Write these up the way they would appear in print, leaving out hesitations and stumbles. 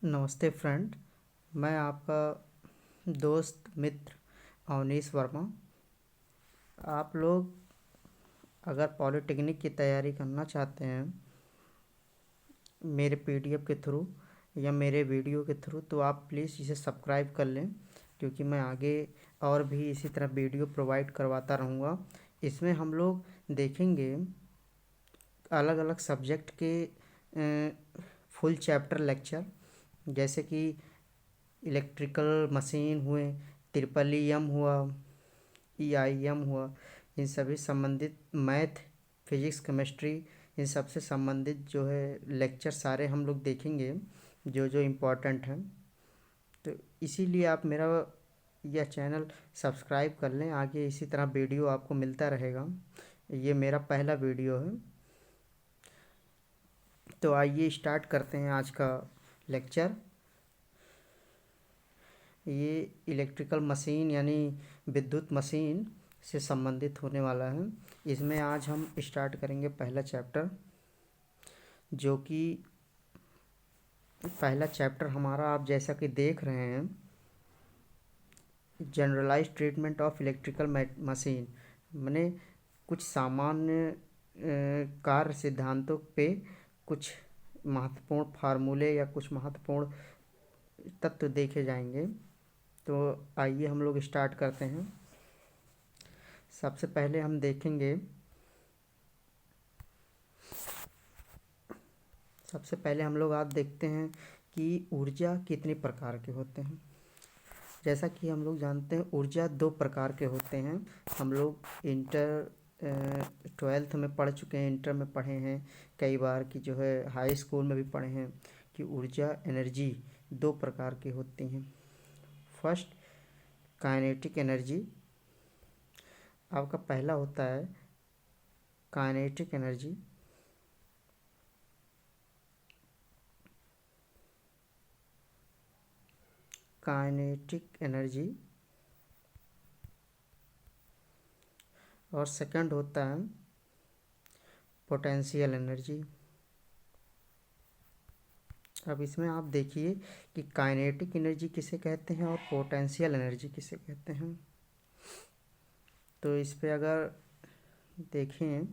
नमस्ते फ्रेंड। मैं आपका दोस्त मित्र अवनीश वर्मा। आप लोग अगर पॉलिटेक्निक की तैयारी करना चाहते हैं मेरे पीडीएफ के थ्रू या मेरे वीडियो के थ्रू, तो आप प्लीज़ इसे सब्सक्राइब कर लें, क्योंकि मैं आगे और भी इसी तरह वीडियो प्रोवाइड करवाता रहूँगा। इसमें हम लोग देखेंगे अलग अलग सब्जेक्ट के फुल चैप्टर लेक्चर, जैसे कि इलेक्ट्रिकल मशीन हुए, ट्रिपल ई एम हुआ, ई आई एम हुआ, इन सभी संबंधित मैथ, फिजिक्स, केमिस्ट्री, इन सब से संबंधित जो है लेक्चर सारे हम लोग देखेंगे जो जो इम्पोर्टेंट हैं। तो इसीलिए आप मेरा यह चैनल सब्सक्राइब कर लें, आगे इसी तरह वीडियो आपको मिलता रहेगा। ये मेरा पहला वीडियो है, तो आइए स्टार्ट करते हैं आज का लेक्चर। ये इलेक्ट्रिकल मशीन यानी विद्युत मशीन से संबंधित होने वाला है। इसमें आज हम स्टार्ट करेंगे पहला चैप्टर, जो कि पहला चैप्टर हमारा आप जैसा कि देख रहे हैं, generalise treatment of electrical machine, माने कुछ सामान्य कार्य सिद्धांतों पे कुछ महत्वपूर्ण फार्मूले या कुछ महत्वपूर्ण तत्व देखे जाएंगे। तो आइए हम लोग स्टार्ट करते हैं। सबसे पहले हम देखेंगे, सबसे पहले हम लोग आज देखते हैं कि ऊर्जा कितने प्रकार के होते हैं। जैसा कि हम लोग जानते हैं ऊर्जा दो प्रकार के होते हैं। हम लोग इंटर 12th में पढ़ चुके हैं, इंटर में पढ़े हैं, कई बार कि जो है हाई स्कूल में भी पढ़े हैं कि ऊर्जा एनर्जी दो प्रकार की होती हैं। First, kinetic energy. आपका पहला होता है काइनेटिक एनर्जी। काइनेटिक एनर्जी और सेकंड होता है पोटेंशियल एनर्जी। अब इसमें आप देखिए कि काइनेटिक एनर्जी किसे कहते हैं और पोटेंशियल एनर्जी किसे कहते हैं। तो इस पे अगर देखें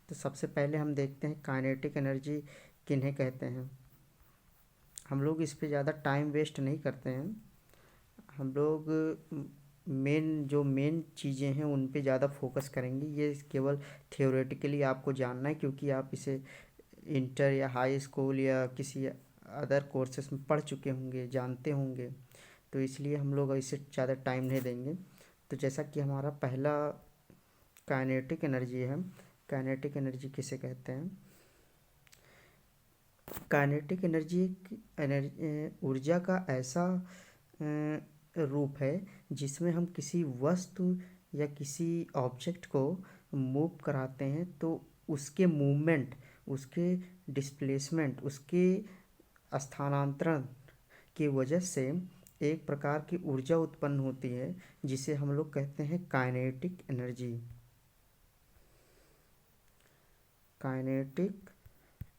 तो सबसे पहले हम देखते हैं काइनेटिक एनर्जी किन्हें कहते हैं। हम लोग इस पे ज़्यादा टाइम वेस्ट नहीं करते हैं। हम लोग मेन चीज़ें हैं उन पे ज़्यादा फोकस करेंगे। ये केवल थियोरेटिकली आपको जानना है, क्योंकि आप इसे इंटर या हाई स्कूल या किसी अदर कोर्सेस में पढ़ चुके होंगे, जानते होंगे, तो इसलिए हम लोग इसे ज़्यादा टाइम नहीं देंगे। तो जैसा कि हमारा पहला काइनेटिक एनर्जी है, काइनेटिक एनर्जी किसे कहते हैं। काइनेटिक एनर्जी एक ऊर्जा का ऐसा रूप है जिसमें हम किसी वस्तु या किसी ऑब्जेक्ट को मूव कराते हैं, तो उसके मूवमेंट, उसके डिस्प्लेसमेंट, उसके स्थानांतरण की वजह से एक प्रकार की ऊर्जा उत्पन्न होती है, जिसे हम लोग कहते हैं kinetic energy. Kinetic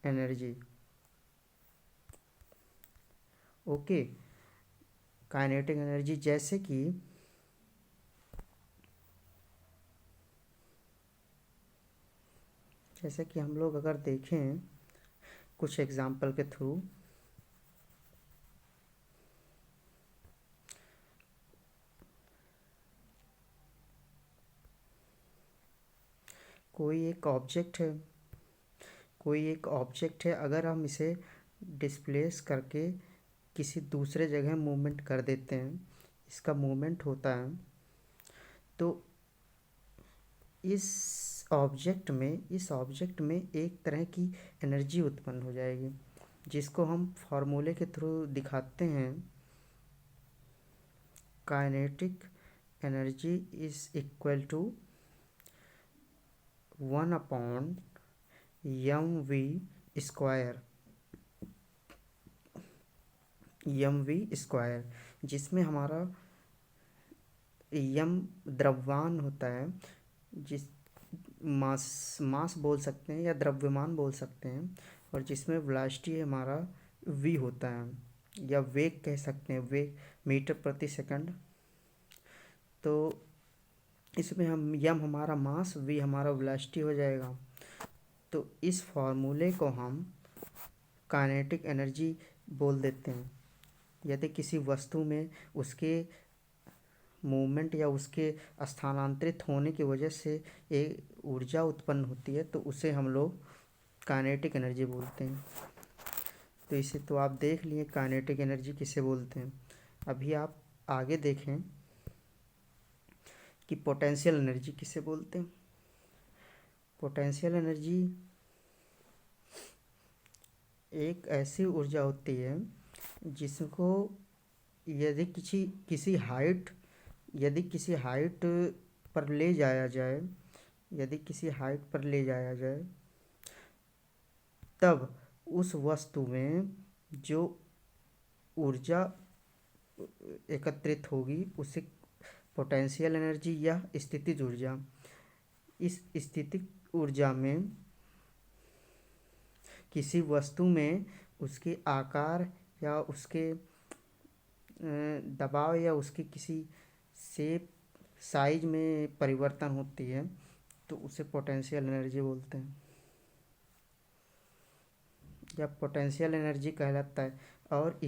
energy, okay. Kinetic energy जैसे कि हम लोग अगर देखें कुछ एग्जाम्पल के थ्रू, कोई एक ऑब्जेक्ट है, कोई एक ऑब्जेक्ट है, अगर हम इसे डिस्प्लेस करके किसी दूसरे जगह मूवमेंट कर देते हैं, इसका मूवमेंट होता है, तो इस ऑब्जेक्ट में एक तरह की एनर्जी उत्पन्न हो जाएगी, जिसको हम फार्मूले के थ्रू दिखाते हैं। Kinetic energy is equal to 1/mv², mv², जिसमें हमारा यम द्रव्यमान होता है, जिस मास बोल सकते हैं या द्रव्यमान बोल सकते हैं, और जिसमें वेलोसिटी हमारा v होता है या वेग कह सकते हैं, वेग मीटर प्रति सेकंड। तो इसमें हम यम हमारा मास, v हमारा वेलोसिटी हो जाएगा। तो इस फॉर्मूले को हम काइनेटिक एनर्जी बोल देते हैं। यदि किसी वस्तु में उसके मूवमेंट या उसके स्थानांतरित होने की वजह से एक ऊर्जा उत्पन्न होती है तो उसे हम लोग काइनेटिक एनर्जी बोलते हैं। तो इसे तो आप देख लिए काइनेटिक एनर्जी किसे बोलते हैं। अभी आप आगे देखें कि पोटेंशियल एनर्जी किसे बोलते हैं। पोटेंशियल एनर्जी एक ऐसी ऊर्जा होती है जिसको यदि किसी हाइट पर ले जाया जाए, यदि किसी हाइट पर ले जाया जाए तब उस वस्तु में जो ऊर्जा एकत्रित होगी उसे पोटेंशियल एनर्जी या स्थितिज ऊर्जा। इस स्थितिज ऊर्जा में किसी वस्तु में उसके आकार या उसके दबाव या उसकी किसी शेप साइज में परिवर्तन होती है तो उसे पोटेंशियल एनर्जी बोलते हैं या पोटेंशियल एनर्जी कहलाता है। और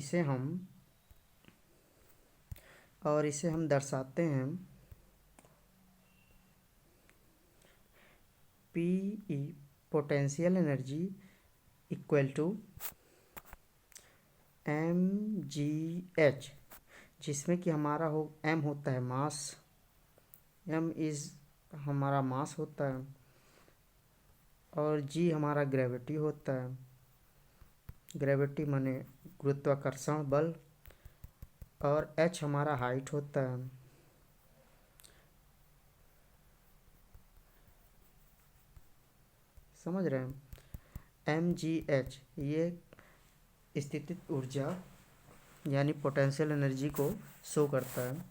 इसे हम दर्शाते हैं P potential energy equal to mgh, जिसमें कि हमारा m होता है मास, m इज हमारा मास होता है और g हमारा ग्रेविटी होता है। ग्रेविटी माने गुरुत्वाकर्षण बल और h हमारा हाइट होता है। समझ रहे हैं? mgh ये स्थितिज ऊर्जा यानी पोटेंशियल एनर्जी को शो करता है।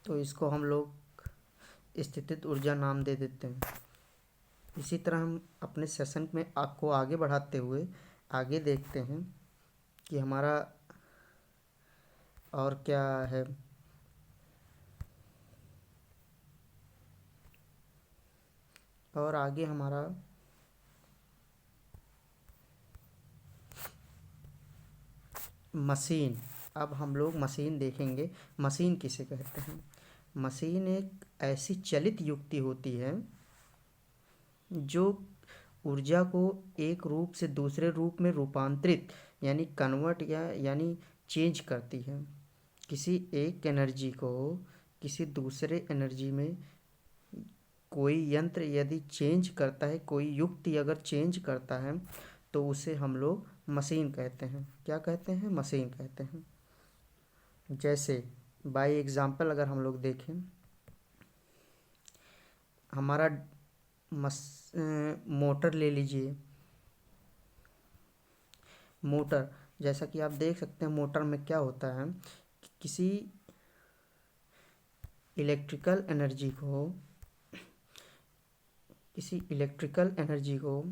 तो इसको हम लोग स्थितिज ऊर्जा नाम दे देते हैं। इसी तरह हम अपने सेशन में आपको आगे बढ़ाते हुए आगे देखते हैं कि हमारा और क्या है। और आगे हमारा मशीन। अब हम लोग मशीन देखेंगे। मशीन किसे कहते हैं? मशीन एक ऐसी चलित युक्ति होती है जो ऊर्जा को एक रूप से दूसरे रूप में रूपांतरित यानी कन्वर्ट यानी चेंज करती है। किसी एक एनर्जी को किसी दूसरे एनर्जी में कोई यंत्र यदि चेंज करता है, कोई युक्ति अगर चेंज करता है तो उसे हम लोग मशीन कहते हैं। क्या कहते हैं? मशीन कहते हैं। जैसे बाय एग्जांपल अगर हम लोग देखें, हमारा मोटर ले लीजिए। मोटर, जैसा कि आप देख सकते हैं मोटर में क्या होता है कि किसी इलेक्ट्रिकल एनर्जी को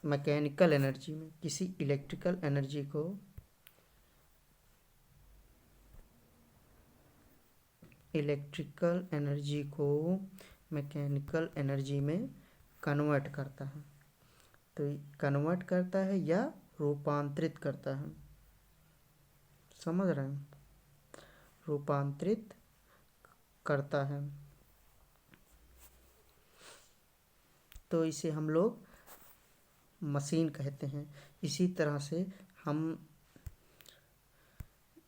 मैकेनिकल एनर्जी में, किसी इलेक्ट्रिकल एनर्जी को मैकेनिकल एनर्जी में कन्वर्ट करता है। तो कन्वर्ट करता है या रूपांतरित करता है। समझ रहे हैं? रूपांतरित करता है। तो इसे हम लोग मशीन कहते हैं। इसी तरह से हम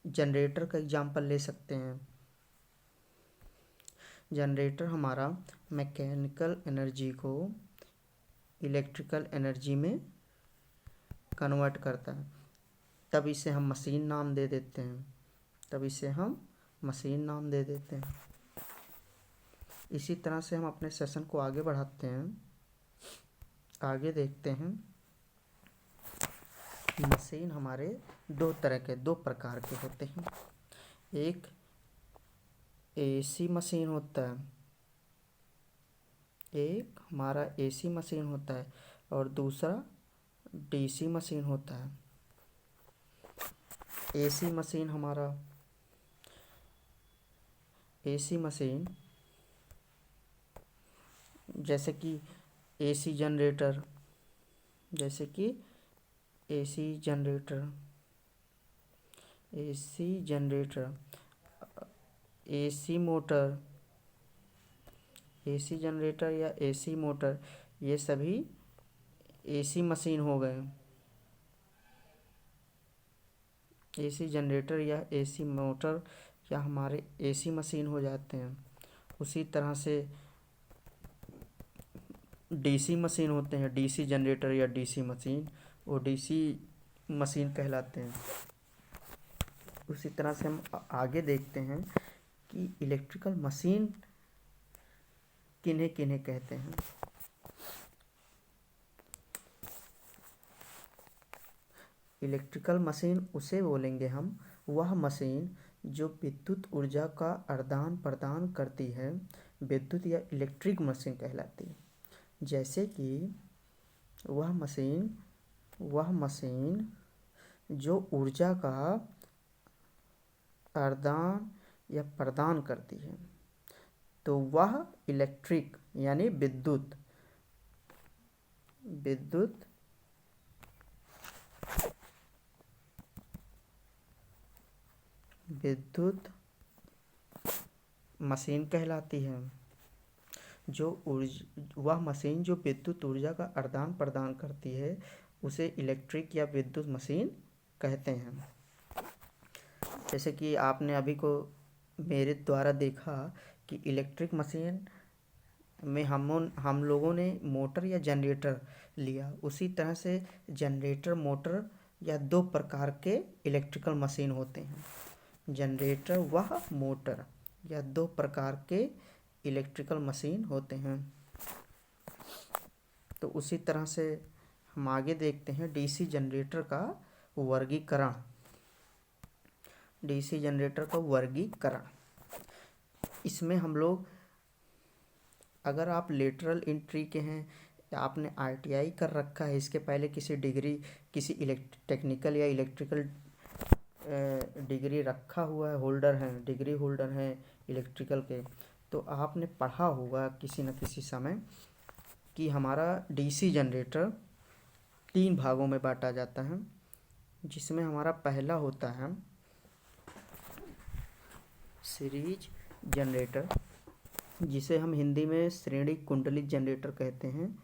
जनरेटर का एग्जांपल ले सकते हैं। जनरेटर हमारा मैकेनिकल एनर्जी को इलेक्ट्रिकल एनर्जी में कन्वर्ट करता है, तब इसे हम मशीन नाम दे देते हैं। इसी तरह से हम अपने सेशन को आगे बढ़ाते हैं। आगे देखते हैं मशीन हमारे दो प्रकार के होते हैं। एक एसी मशीन होता है एक हमारा एसी मशीन होता है और दूसरा डीसी मशीन होता है। एसी मशीन हमारा एसी मशीन जैसे कि एसी जनरेटर जैसे कि AC generator AC generator AC motor AC generator या एसी मोटर, ये सभी एसी मशीन हो गए। एसी जनरेटर या एसी मोटर या हमारे एसी मशीन हो जाते हैं। उसी तरह से डीसी मशीन होते हैं, डीसी जनरेटर या डीसी मशीन, वो डीसी मशीन कहलाते हैं। उसी तरह से हम आगे देखते हैं कि इलेक्ट्रिकल मशीन किन्हें किन्हें कहते हैं। इलेक्ट्रिकल मशीन उसे बोलेंगे हम, वह मशीन जो विद्युत ऊर्जा का आदान प्रदान करती है, विद्युत या इलेक्ट्रिक मशीन कहलाती है। जैसे कि वह मशीन जो ऊर्जा का आदान या प्रदान करती है, तो वह इलेक्ट्रिक यानी विद्युत मशीन कहलाती है। वह मशीन जो विद्युत ऊर्जा का आदान प्रदान करती है, उसे इलेक्ट्रिक या विद्युत मशीन कहते हैं। जैसे कि आपने अभी को मेरे द्वारा देखा कि इलेक्ट्रिक मशीन में हम लोगों ने मोटर या जनरेटर लिया। उसी तरह से जनरेटर मोटर या दो प्रकार के इलेक्ट्रिकल मशीन होते हैं। जनरेटर व मोटर या दो प्रकार के इलेक्ट्रिकल मशीन होते हैं। तो उसी तरह से हम आगे देखते हैं डीसी जनरेटर का वर्गीकरण। डीसी जनरेटर का वर्गीकरण, इसमें हम लोग, अगर आप लेटरल एंट्री के हैं या आपने आईटीआई कर रखा है, इसके पहले किसी टेक्निकल या इलेक्ट्रिकल डिग्री रखा हुआ है, डिग्री होल्डर हैं इलेक्ट्रिकल के, तो आपने पढ़ा होगा किसी न किसी समय कि हमारा डीसी जनरेटर 3 भागों में बांटा जाता है। जिसमें हमारा पहला होता है सीरीज जनरेटर, जिसे हम हिंदी में श्रेणी कुंडलित जनरेटर कहते हैं।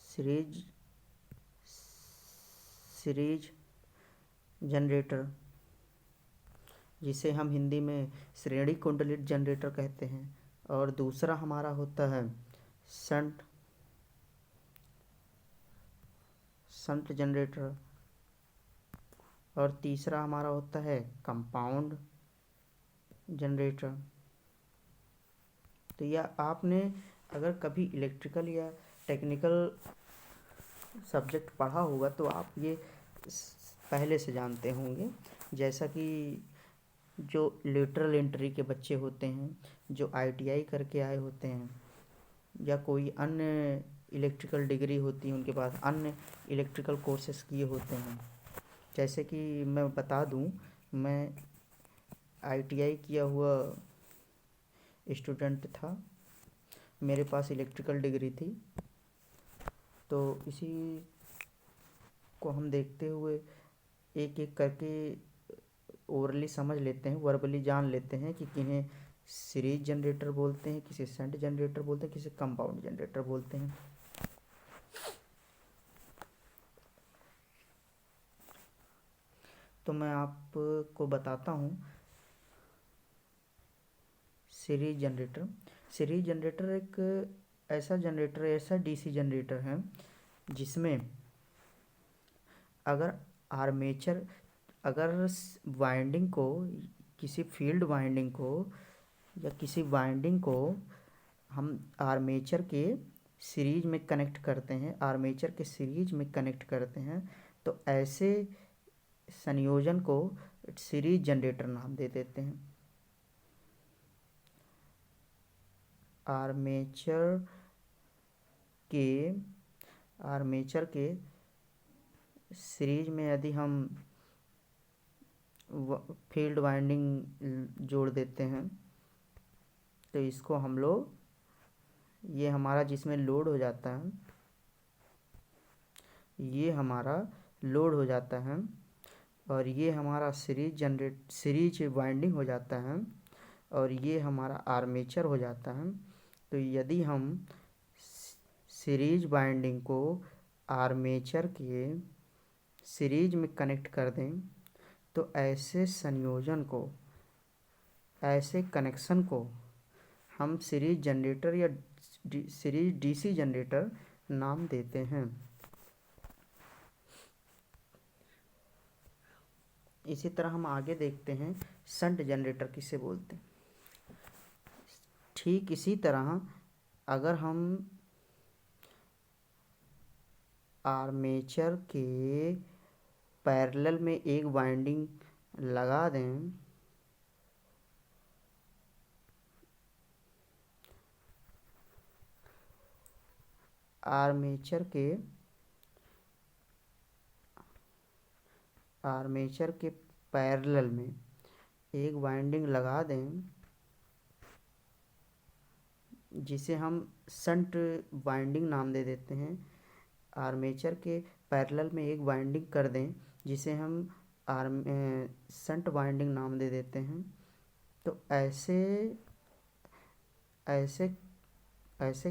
सीरीज जनरेटर, जिसे हम हिंदी में श्रेणी कुंडलित जनरेटर कहते हैं। और दूसरा हमारा होता है शंट जनरेटर, और तीसरा हमारा होता है कंपाउंड जनरेटर। तो यह आपने अगर कभी इलेक्ट्रिकल या टेक्निकल सब्जेक्ट पढ़ा होगा तो आप ये पहले से जानते होंगे। जैसा कि जो लेटरल एंट्री के बच्चे होते हैं, जो आईटीआई करके आए होते हैं, या कोई अन्य इलेक्ट्रिकल डिग्री होती है उनके पास, अन्य इलेक्ट्रिकल कोर्सेस किए होते हैं। जैसे कि मैं बता दूं, मैं आईटीआई किया हुआ स्टूडेंट था, मेरे पास इलेक्ट्रिकल डिग्री थी। तो इसी को हम देखते हुए एक एक करके ओरली समझ लेते हैं, वर्बली जान लेते हैं कि किन्हें सीरीज जनरेटर बोलते हैं, किसे शंट जनरेटर बोलते हैं, किसे कंपाउंड जनरेटर बोलते हैं। तो मैं आपको बताता हूँ सीरीज जनरेटर एक ऐसा डीसी जनरेटर है जिसमें अगर वाइंडिंग को, किसी फील्ड वाइंडिंग को या किसी वाइंडिंग को हम आर्मेचर के सीरीज में कनेक्ट करते हैं, तो ऐसे संयोजन को सीरीज जनरेटर नाम दे देते हैं। आर्मेचर के सीरीज में यदि हम फील्ड वाइंडिंग जोड़ देते हैं तो इसको हम लोग, ये हमारा जिसमें लोड हो जाता है, ये हमारा लोड हो जाता है और ये हमारा सीरीज वाइंडिंग हो जाता है और ये हमारा आर्मेचर हो जाता है। तो यदि हम सीरीज वाइंडिंग को आर्मेचर के सीरीज में कनेक्ट कर दें तो ऐसे संयोजन को, ऐसे कनेक्शन को हम सीरीज जनरेटर या सीरीज डीसी जनरेटर नाम देते हैं। इसी तरह हम आगे देखते हैं शंट जनरेटर किसे बोलते हैं। ठीक इसी तरह अगर हम आर्मेचर के पैरेलल में एक वाइंडिंग लगा दें, आर्मेचर के पैरेलल में एक वाइंडिंग लगा दें जिसे हम शंट वाइंडिंग नाम दे देते हैं। आर्मेचर के पैरेलल में एक वाइंडिंग कर दें जिसे हम शंट वाइंडिंग नाम दे देते हैं। तो ऐसे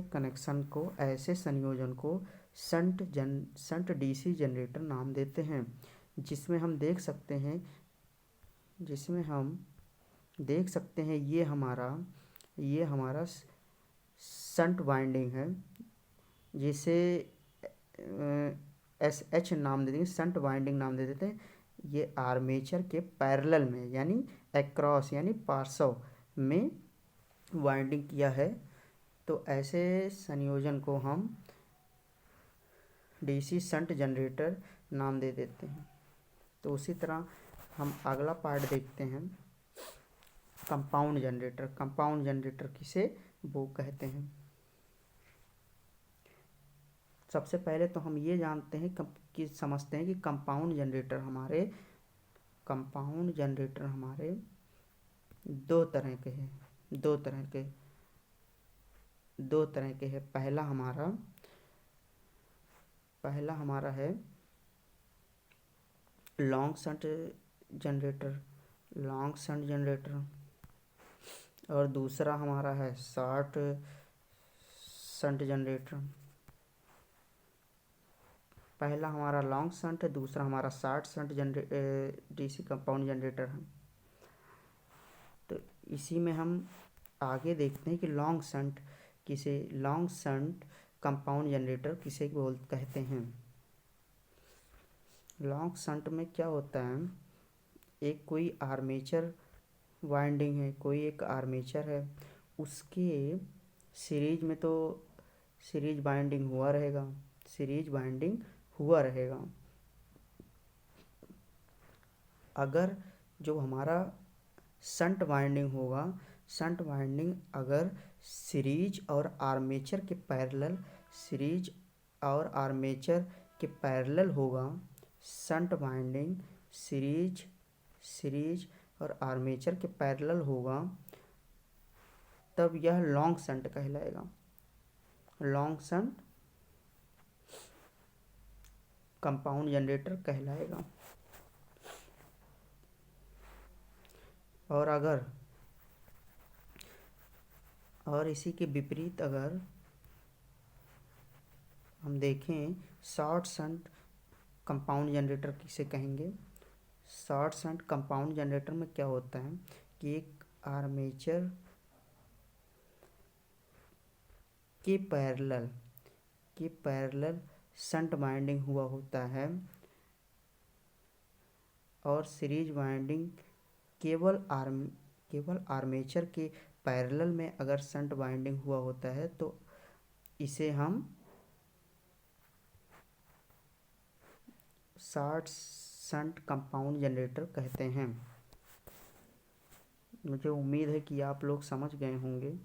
कनेक्शन को, ऐसे संयोजन को शंट डीसी जनरेटर नाम देते हैं, जिसमें हम देख सकते हैं ये हमारा शंट वाइंडिंग है जिसे SH नाम दे देंगे, शंट वाइंडिंग नाम दे देते हैं। ये आर्मेचर के पैरेलल में यानी एक्रॉस यानी पार्श्व में वाइंडिंग किया है। तो ऐसे संयोजन को हम डीसी शंट जनरेटर नाम दे देते हैं। तो उसी तरह हम अगला पार्ट देखते हैं, कंपाउंड जनरेटर। कंपाउंड जनरेटर किसे वो कहते हैं। सबसे पहले तो हम ये जानते हैं कि समझते हैं कि कंपाउंड जनरेटर हमारे दो तरह के हैं। पहला हमारा है लॉन्ग शंट जनरेटर और दूसरा हमारा है शॉर्ट शंट जनरेटर। पहला हमारा लॉन्ग शंट है, दूसरा हमारा short shunt DC compound generator है। तो इसी में हम आगे देखते हैं कि लॉन्ग शंट कंपाउंड जनरेटर किसे कहते हैं। लॉन्ग शंट में क्या होता है, एक कोई आर्मेचर वाइंडिंग है, कोई एक आर्मेचर है, उसके सीरीज में तो सीरीज वाइंडिंग हुआ रहेगा। अगर जो हमारा शंट वाइंडिंग होगा, शंट वाइंडिंग अगर सीरीज और आर्मेचर के पैरेलल होगा, शंट वाइंडिंग सीरीज और आर्मेचर के पैरेलल होगा, तब यह लॉन्ग शंट कहलाएगा। लॉन्ग शंट कंपाउंड जनरेटर कहलाएगा। और इसी के विपरीत अगर हम देखें, शॉर्ट शंट कंपाउंड जनरेटर किसे कहेंगे। शॉर्ट शंट कंपाउंड जनरेटर में क्या होता है कि एक आर्मेचर के पैरेलल शंट वाइंडिंग हुआ होता है और सीरीज वाइंडिंग केवल आर्मेचर के पैरेलल में अगर शंट वाइंडिंग हुआ होता है तो इसे हम शॉर्ट शंट कंपाउंड जनरेटर कहते हैं। मुझे उम्मीद है कि आप लोग समझ गए होंगे।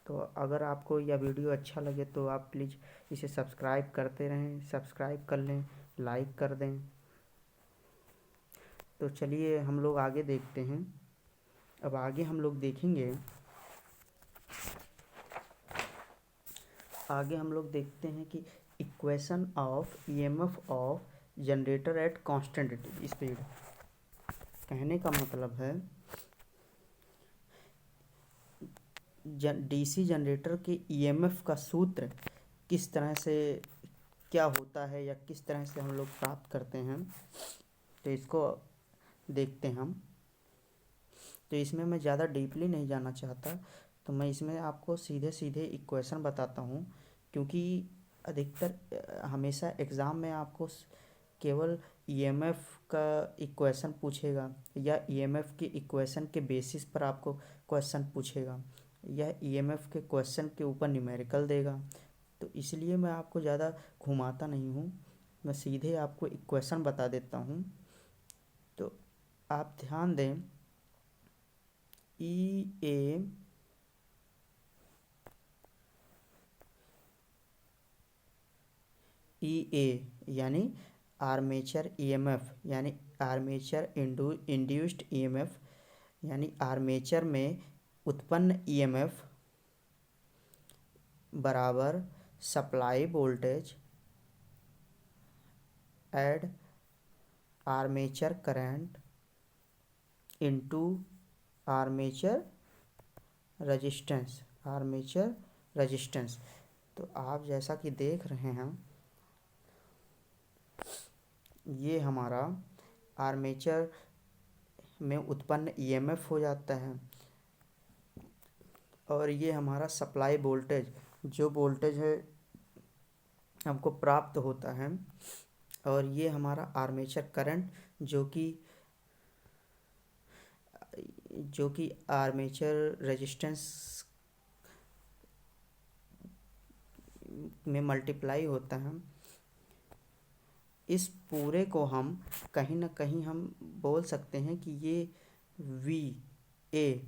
तो अगर आपको यह वीडियो अच्छा लगे तो आप प्लीज़ इसे सब्सक्राइब करते रहें, सब्सक्राइब कर लें, लाइक कर दें। तो चलिए हम लोग आगे देखते हैं। अब आगे हम लोग देखेंगे, आगे हम लोग देखते हैं कि equation of EMF of generator at constant speed. कहने का मतलब है डीसी जनरेटर के ईएमएफ का सूत्र किस तरह से क्या होता है या किस तरह से हम लोग प्राप्त करते हैं, तो इसको देखते हैं हम। तो इसमें मैं ज़्यादा डीपली नहीं जाना चाहता, तो मैं इसमें आपको सीधे सीधे इक्वेशन बताता हूँ, क्योंकि अधिकतर हमेशा एग्ज़ाम में आपको केवल ईएमएफ का इक्वेशन पूछेगा या ईएमएफ की इक्वेशन के बेसिस पर आपको क्वेश्चन पूछेगा। यह ईएमएफ के क्वेश्चन के ऊपर न्यूमेरिकल देगा, तो इसलिए मैं आपको ज़्यादा घुमाता नहीं हूँ, मैं सीधे आपको इक्वेशन बता देता हूँ। तो आप ध्यान दें, ई ए यानी आर्मेचर ईएमएफ यानी आर्मेचर इंड्यूस्ड ईएमएफ यानी आर्मेचर में उत्पन्न ईएमएफ बराबर supply voltage add armature current into armature resistance. तो आप जैसा कि देख रहे हैं, ये हमारा आर्मेचर में उत्पन्न ईएमएफ हो जाता है, और ये हमारा सप्लाई वोल्टेज, जो वोल्टेज है हमको प्राप्त होता है, और ये हमारा आर्मेचर करंट जो कि आर्मेचर रेजिस्टेंस में मल्टीप्लाई होता है। इस पूरे को हम कहीं ना कहीं हम बोल सकते हैं कि ये वी ए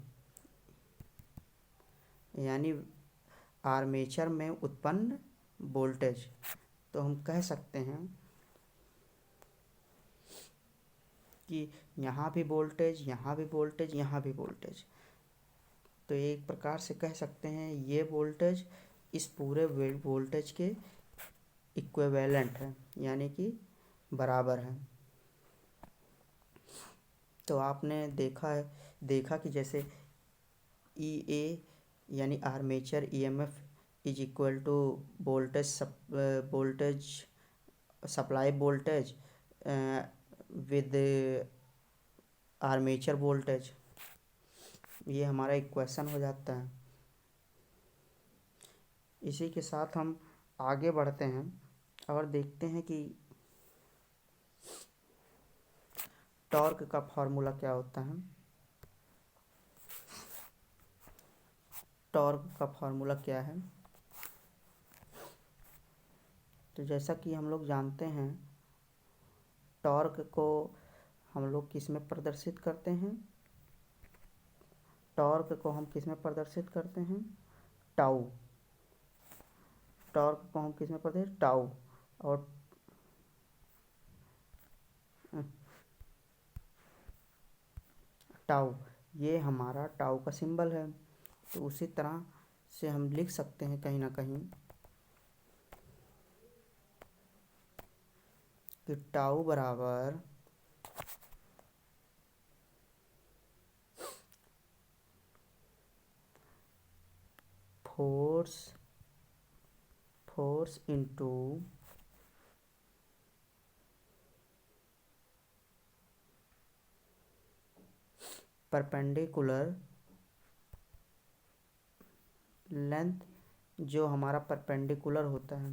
यानी आर्मेचर में उत्पन्न वोल्टेज, तो हम कह सकते हैं कि यहाँ भी वोल्टेज, यहाँ भी वोल्टेज, यहाँ भी वोल्टेज। तो एक प्रकार से कह सकते हैं ये वोल्टेज इस पूरे वोल्टेज के इक्विवेलेंट है, यानी कि बराबर है। तो आपने देखा कि जैसे ई ए यानी armature EMF is equal to voltage supply voltage with armature voltage, ये हमारा इक्वेशन हो जाता है। इसी के साथ हम आगे बढ़ते हैं और देखते हैं कि टॉर्क का फॉर्मूला क्या होता है। टॉर्क का फॉर्मूला क्या है, तो जैसा कि हम लोग जानते हैं, टॉर्क को हम लोग किस में प्रदर्शित करते हैं, टॉर्क को हम किस में प्रदर्शित करते हैं, टाउ। टॉर्क को हम किस में प्रदर्शित, टाउ, और टाउ, ये हमारा टाउ का सिंबल है। तो उसी तरह से हम लिख सकते हैं कहीं ना कहीं कि टाउ बराबर फोर्स इनटू परपेंडिकुलर लेंथ, जो हमारा परपेंडिकुलर होता है।